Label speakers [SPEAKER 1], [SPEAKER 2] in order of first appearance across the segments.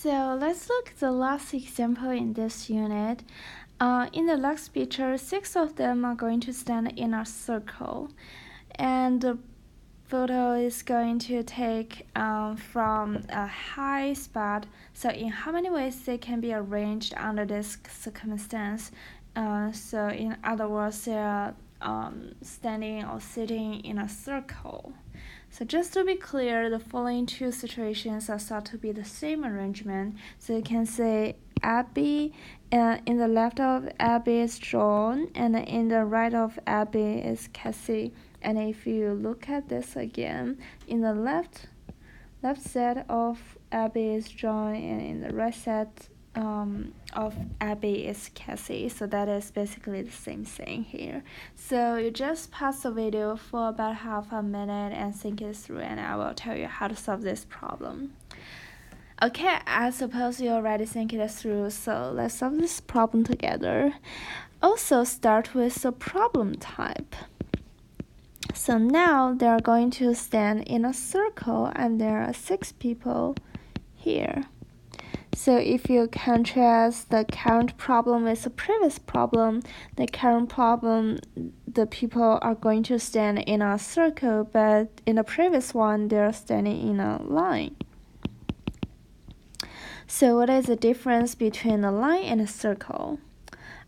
[SPEAKER 1] So let's look at the last example in this unit. In the last picture, 6 of them are going to stand in a circle, and the photo is going to take from a high spot. So in how many ways they can be arranged under this circumstance? So in other words, they are standing or sitting in a circle. So just to be clear, the following two situations are thought to be the same arrangement. So you can say Abby, in the left of Abby is John, and in the right of Abby is Cassie. And if you look at this again, in the left side of Abby is John, and in the right side of Abby is Cassie. So that is basically the same thing here. So you just pause the video for about half a minute and think it through, and I will tell you how to solve this problem. Okay, I suppose you already think it through, so let's solve this problem together. Also start with the problem type. So now they are going to stand in a circle, and there are 6 people here. So if you contrast the current problem with the previous problem, the current problem, the people are going to stand in a circle, but in the previous one, they're standing in a line. So what is the difference between a line and a circle?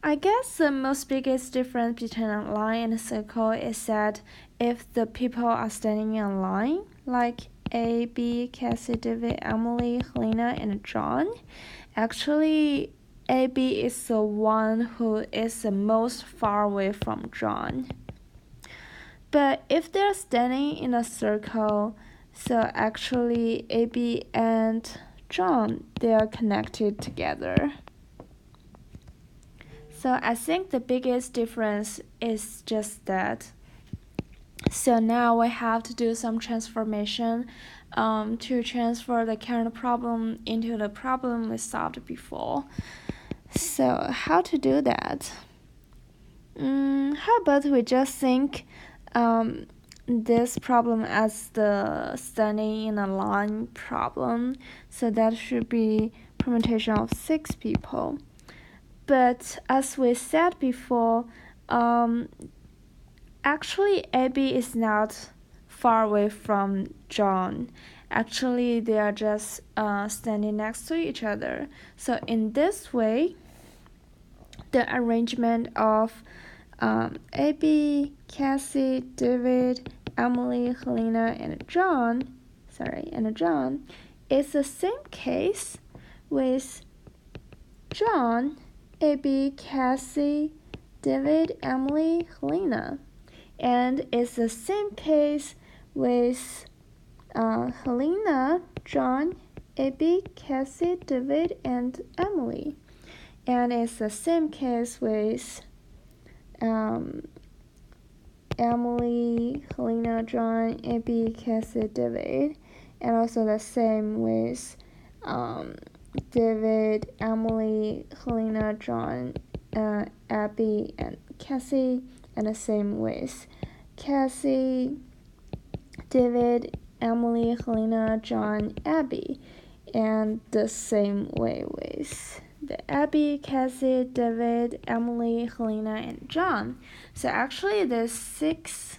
[SPEAKER 1] I guess the most biggest difference between a line and a circle is that if the people are standing in a line, like A, B, Cassie, David, Emily, Helena, and John, actually AB is the one who is the most far away from John. But if they're standing in a circle, so actually AB and John, they are connected together. So I think the biggest difference is just that. So now we have to do some transformation to transfer the current problem into the problem we solved before. So how to do that? How about we just think this problem as the standing in a line problem. So that should be permutation of 6 people. But as we said before, actually Abby is not far away from John. Actually, they are just standing next to each other. So in this way, the arrangement of Abby, Cassie, David, Emily, Helena, and John is the same case with John, Abby, Cassie, David, Emily, Helena. And it's the same case with Helena, John, Abby, Cassie, David, and Emily. And it's the same case with Emily, Helena, John, Abby, Cassie, David. And also the same with David, Emily, Helena, John, Abby, and Cassie. And the same with Cassie, David, Emily, Helena, John, Abby. And the same way with the Abby, Cassie, David, Emily, Helena, and John. So actually these six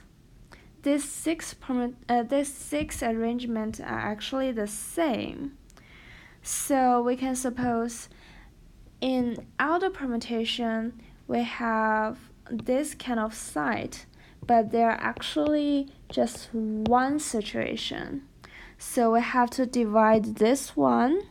[SPEAKER 1] arrangements are actually the same. So we can suppose in outer permutation we have this kind of site, but there are actually just one situation. So we have to divide this one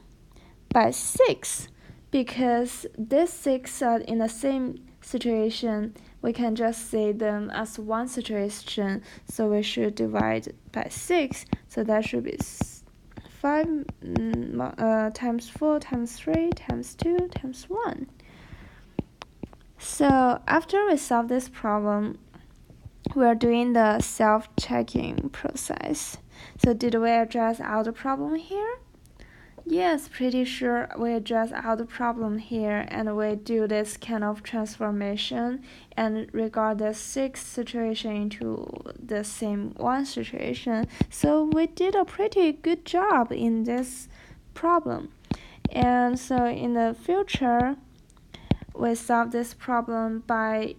[SPEAKER 1] by 6, because these 6 are in the same situation. We can just see them as one situation, so we should divide by 6. So that should be 5 times 4 times 3 times 2 times 1. So after we solve this problem, we are doing the self-checking process. So did we address all the problem here? Yes, pretty sure we address all the problem here, and we do this kind of transformation and regard the 6 situation into the same one situation. So we did a pretty good job in this problem. And so in the future, we solve this problem by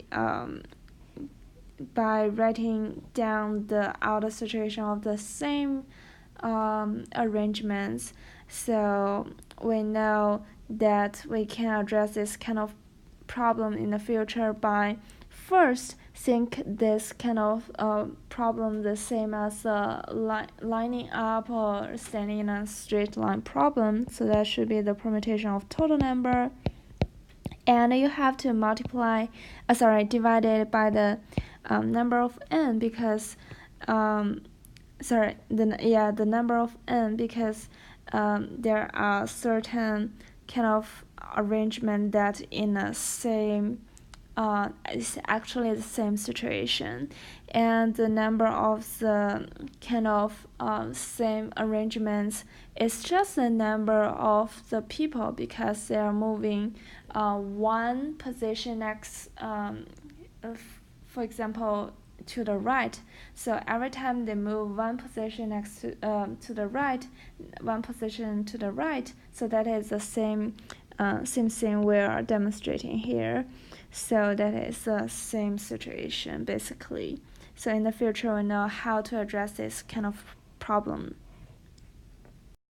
[SPEAKER 1] writing down the outer situation of the same arrangements. So we know that we can address this kind of problem in the future by first think this kind of problem the same as lining up or standing in a straight line problem. So that should be the permutation of total number, and you have to divide it by the number of n, because the number of n, because there are certain kind of arrangement that in a same it's actually the same situation, and the number of the kind of same arrangements is just the number of the people, because they are moving one position next, for example, to the right. So every time they move one position next to the right, one position to the right, so that is the same thing we are demonstrating here. So that is the same situation basically. So in the future, we know how to address this kind of problem.